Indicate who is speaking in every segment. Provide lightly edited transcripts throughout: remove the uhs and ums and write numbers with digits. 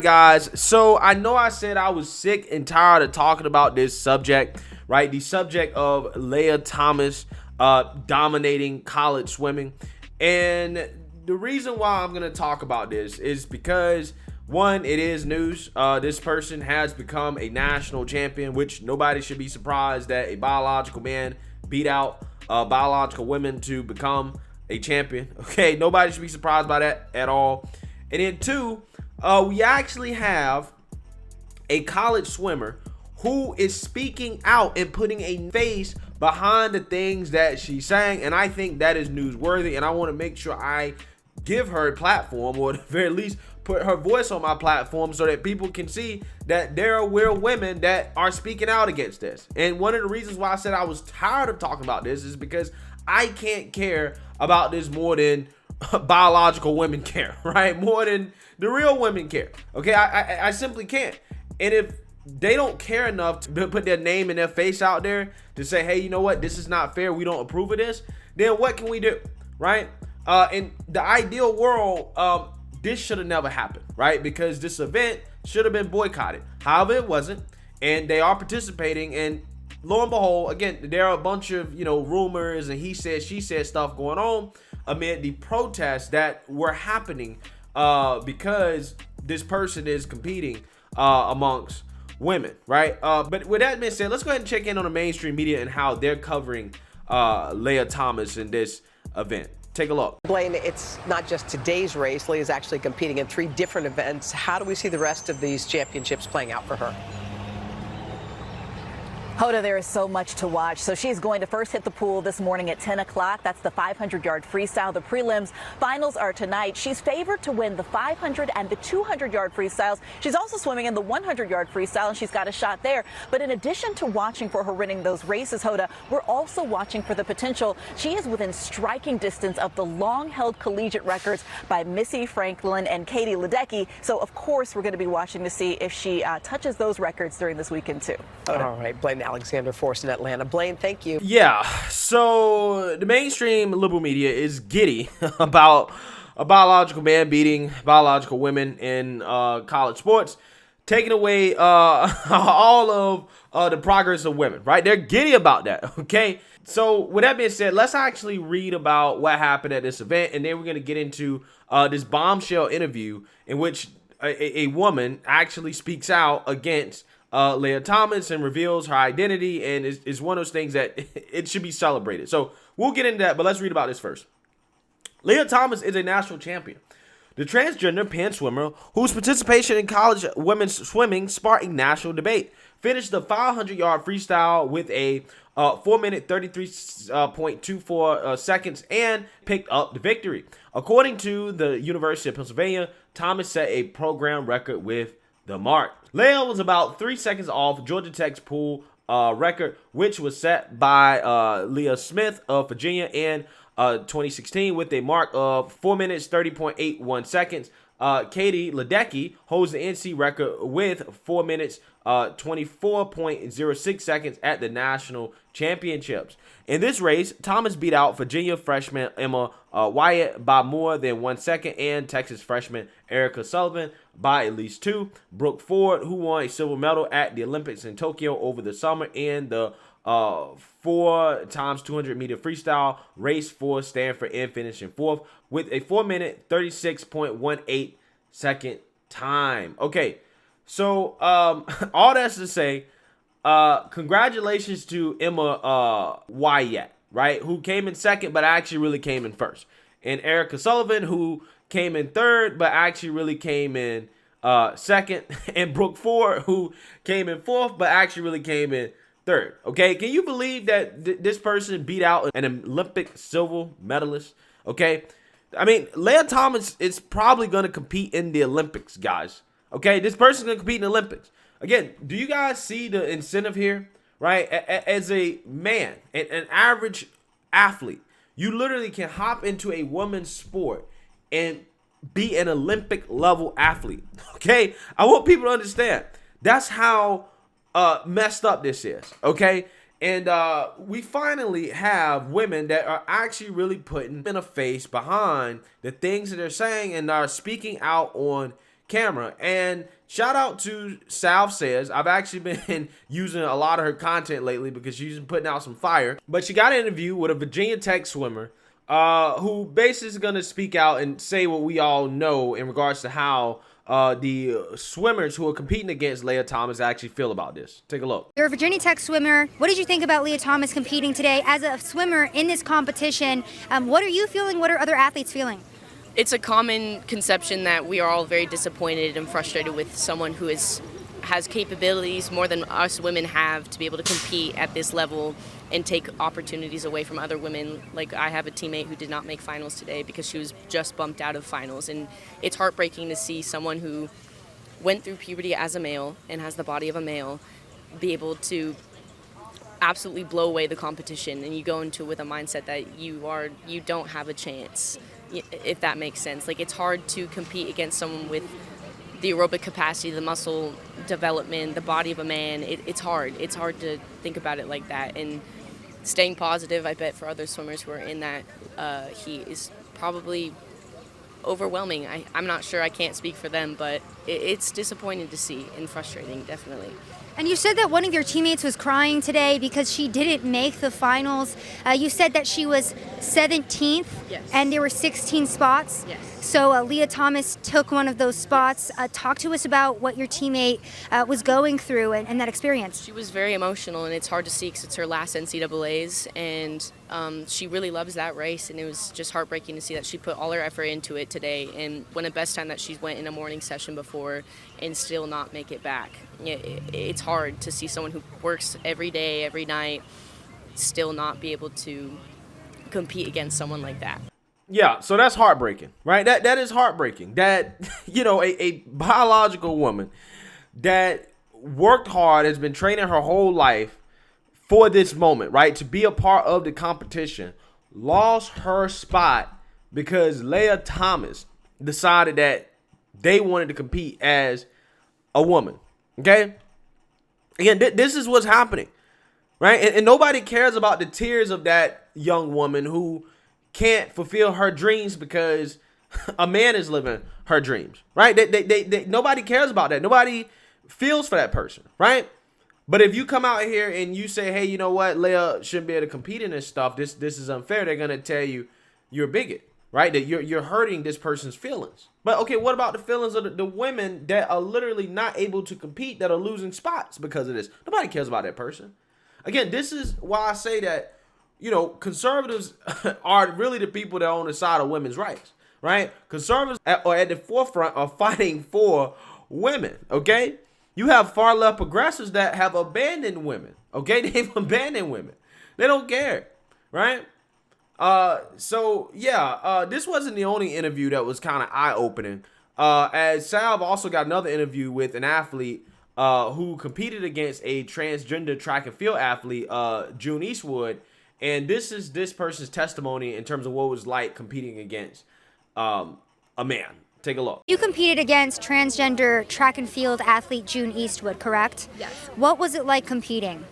Speaker 1: guys, so I know I said I was sick and tired of talking about this subject, right? The subject of Lia Thomas dominating college swimming. And the reason why I'm going to talk about this is because, one, it is news. This person has become a national champion, which nobody should be surprised that a biological man beat out biological women to become a champion. Okay, nobody should be surprised by that at all. And then two, we actually have a college swimmer who is speaking out and putting a face behind the things that she's saying, and I think that is newsworthy, and I want to make sure I give her a platform, or at the very least put her voice on my platform, so that people can see that there are real women that are speaking out against this. And one of the reasons why I said I was tired of talking about this is because I can't care about this more than biological women care, right? More than the real women care. Okay, I simply can't. And if they don't care enough to put their name and their face out there to say, hey, you know what, this is not fair, we don't approve of this, then what can we do, right? In the ideal world, this should have never happened, right? Because this event should have been boycotted. However, it wasn't, and they are participating, and lo and behold, again, there are a bunch of, rumors and he said, she said stuff going on amid the protests that were happening because this person is competing amongst women, right? But with that being said, let's go ahead and check in on the mainstream media and how they're covering Lia Thomas in this event. Take a look.
Speaker 2: Blaine, it's not just today's race. Lia is actually competing in 3 different events. How do we see the rest of these championships playing out for her?
Speaker 3: Hoda, there is so much to watch. So she's going to first hit the pool this morning at 10 o'clock. That's the 500-yard freestyle. The prelims finals are tonight. She's favored to win the 500 and the 200-yard freestyles. She's also swimming in the 100-yard freestyle, and she's got a shot there. But in addition to watching for her winning those races, Hoda, we're also watching for the potential. She is within striking distance of the long-held collegiate records by Missy Franklin and Katie Ledecky. So, of course, we're going to be watching to see if she touches those records during this weekend, too. Hoda.
Speaker 2: All right, Blaine Alexander Force in Atlanta. Blaine, thank you.
Speaker 1: Yeah, so the mainstream liberal media is giddy about a biological man beating biological women in college sports, taking away all of the progress of women, right? They're giddy about that, okay? So with that being said, let's actually read about what happened at this event, and then we're going to get into this bombshell interview in which a woman actually speaks out against Lia Thomas and reveals her identity, and is one of those things that it should be celebrated. So we'll get into that, but let's read about this first. Lia Thomas is a national champion. The transgender Penn swimmer, whose participation in college women's swimming sparked a national debate, finished the 500-yard freestyle with a 4-minute 33.24 seconds and picked up the victory. According to the University of Pennsylvania, Thomas set a program record with the mark. Lia was about 3 seconds off Georgia Tech's pool record, which was set by Leah Smith of Virginia in 2016 with a mark of 4 minutes 30.81 seconds. Katie Ledecky holds the NC record with 4 minutes 24.06 seconds at the national championships. In this race, Thomas beat out Virginia freshman Emma Wyatt by more than 1 second, and Texas freshman Erica Sullivan by at least 2. Brooke Ford, who won a silver medal at the Olympics in Tokyo over the summer in the 4x200 meter freestyle race for Stanford, and finishing 4th with a 4 minute 36.18 second time. Okay, so all that's to say, congratulations to Emma Wyatt, right, who came in second but actually really came in first, and Erica Sullivan, who came in third but actually really came in second, and Brooke Ford, who came in fourth but actually really came in third. Okay, can you believe that this person beat out an Olympic silver medalist? Okay, I mean, Lia Thomas is probably going to compete in the Olympics, guys. Okay, this person's going to compete in the Olympics. Again, do you guys see the incentive here, right? As a man, an average athlete, you literally can hop into a woman's sport and be an Olympic level athlete. Okay, I want people to understand that's how messed up this is. Okay, and we finally have women that are actually really putting in a face behind the things that they're saying and are speaking out on camera. And shout out to Salve Says. I've actually been using a lot of her content lately because she's been putting out some fire. But she got an interview with a Virginia Tech swimmer who basically is going to speak out and say what we all know in regards to how the swimmers who are competing against Lia Thomas actually feel about this. Take a look.
Speaker 4: You're a Virginia Tech swimmer. What did you think about Lia Thomas competing today as a swimmer in this competition? What are you feeling? What are other athletes feeling?
Speaker 5: It's a common conception that we are all very disappointed and frustrated with someone who has capabilities more than us women have to be able to compete at this level and take opportunities away from other women. Like, I have a teammate who did not make finals today because she was just bumped out of finals, and it's heartbreaking to see someone who went through puberty as a male and has the body of a male be able to absolutely blow away the competition, and you go into it with a mindset that you don't have a chance, if that makes sense. Like, it's hard to compete against someone with the aerobic capacity, the muscle development, the body of a man. It's hard. It's hard to think about it like that. And staying positive, I bet, for other swimmers who are in that heat is probably overwhelming. I'm not sure. I can't speak for them, but it's disappointing to see and frustrating, definitely.
Speaker 4: And you said that one of your teammates was crying today because she didn't make the finals. You said that she was 17th,
Speaker 5: yes,
Speaker 4: and there were 16 spots.
Speaker 5: Yes.
Speaker 4: So Lia Thomas took one of those spots. Talk to us about what your teammate was going through and that experience.
Speaker 5: She was very emotional, and it's hard to see because it's her last NCAAs, and she really loves that race, and it was just heartbreaking to see that she put all her effort into it today and went the best time that she's went in a morning session before and still not make it back. It's hard to see someone who works every day, every night, still not be able to compete against someone like that.
Speaker 1: Yeah, so that's heartbreaking, right? That is heartbreaking. That, a biological woman that worked hard, has been training her whole life for this moment, right? To be a part of the competition, lost her spot because Lia Thomas decided that they wanted to compete as a woman, okay? Again, this is what's happening, right? And nobody cares about the tears of that young woman who can't fulfill her dreams because a man is living her dreams, right? Nobody cares about that. Nobody feels for that person, right? But if you come out here and you say, hey, you know what, Lia shouldn't be able to compete in this stuff, this is unfair, they're gonna tell you you're a bigot, right? That you're hurting this person's feelings. But okay, what about the feelings of the women that are literally not able to compete, that are losing spots because of this? Nobody cares about that person. Again, this is why I say that, conservatives are really the people that are on the side of women's rights, right? Conservatives are at the forefront of fighting for women, okay? You have far left progressives that have abandoned women, okay? They've abandoned women. They don't care, right? This wasn't the only interview that was kind of eye-opening. As Salve also got another interview with an athlete who competed against a transgender track and field athlete, June Eastwood. And this is this person's testimony in terms of what it was like competing against a man. Take a look.
Speaker 4: You competed against transgender track and field athlete June Eastwood, correct?
Speaker 6: Yes.
Speaker 4: What was it like competing?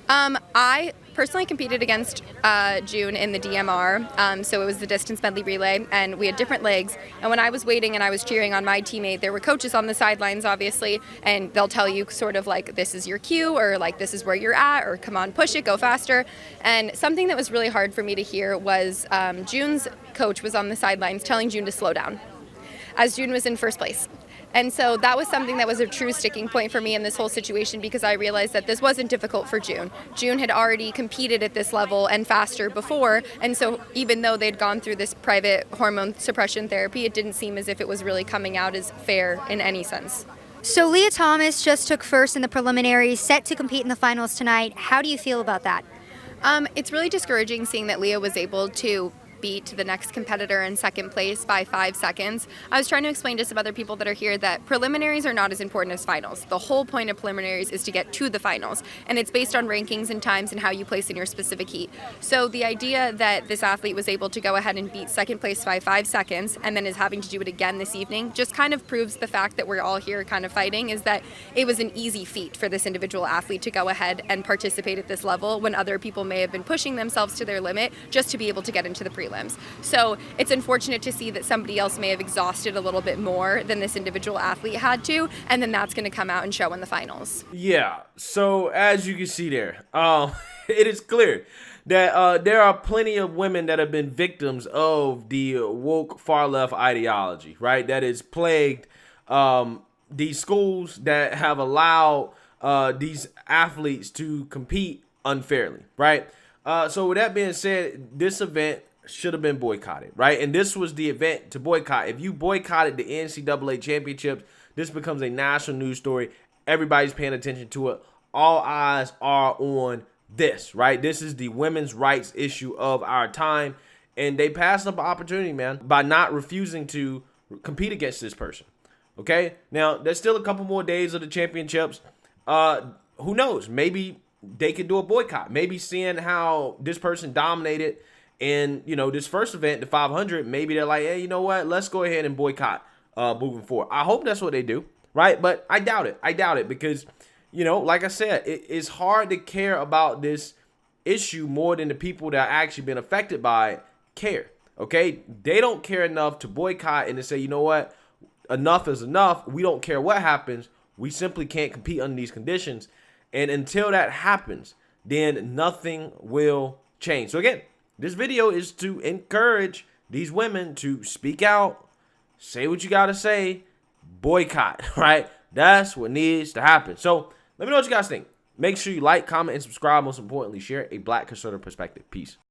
Speaker 6: I personally competed against June in the DMR, so it was the distance medley relay, and we had different legs. And when I was waiting and I was cheering on my teammate, there were coaches on the sidelines, obviously, and they'll tell you sort of like, this is your cue, or like, this is where you're at, or come on, push it, go faster. And something that was really hard for me to hear was June's coach was on the sidelines telling June to slow down, as June was in first place. And so that was something that was a true sticking point for me in this whole situation, because I realized that this wasn't difficult for June. June had already competed at this level and faster before, and so even though they'd gone through this private hormone suppression therapy, it didn't seem as if it was really coming out as fair in any sense.
Speaker 4: So Lia Thomas just took first in the preliminaries, set to compete in the finals tonight. How do you feel about that?
Speaker 6: It's really discouraging seeing that Lia was able to beat the next competitor in second place by 5 seconds. I was trying to explain to some other people that are here that preliminaries are not as important as finals. The whole point of preliminaries is to get to the finals, and it's based on rankings and times and how you place in your specific heat. So the idea that this athlete was able to go ahead and beat second place by 5 seconds and then is having to do it again this evening just kind of proves the fact that we're all here kind of fighting, is that it was an easy feat for this individual athlete to go ahead and participate at this level when other people may have been pushing themselves to their limit just to be able to get into the prelims. prelims. So it's unfortunate to see that somebody else may have exhausted a little bit more than this individual athlete had to, and then that's going to come out and show in the finals.
Speaker 1: Yeah, so as you can see there, it is clear that there are plenty of women that have been victims of the woke far left ideology, right? That has plagued these schools that have allowed these athletes to compete unfairly, right? So with that being said, this event should have been boycotted, right? And this was the event to boycott. If you boycotted the NCAA championships, this becomes a national news story. Everybody's paying attention to it. All eyes are on this, right? This is the women's rights issue of our time. And they passed up an opportunity, man, by not refusing to compete against this person. Okay? Now, there's still a couple more days of the championships. Who knows? Maybe they could do a boycott. Maybe seeing how this person dominated in, you know, this first event, the 500, maybe they're like, hey, you know what? Let's go ahead and boycott moving forward. I hope that's what they do, right? But I doubt it. I doubt it because, you know, like I said, it's hard to care about this issue more than the people that actually been affected by it care, okay? They don't care enough to boycott and to say, you know what? Enough is enough. We don't care what happens. We simply can't compete under these conditions. And until that happens, then nothing will change. So again, this video is to encourage these women to speak out, say what you got to say, boycott, right? That's what needs to happen. So let me know what you guys think. Make sure you like, comment, and subscribe. Most importantly, share a Black conservative perspective. Peace.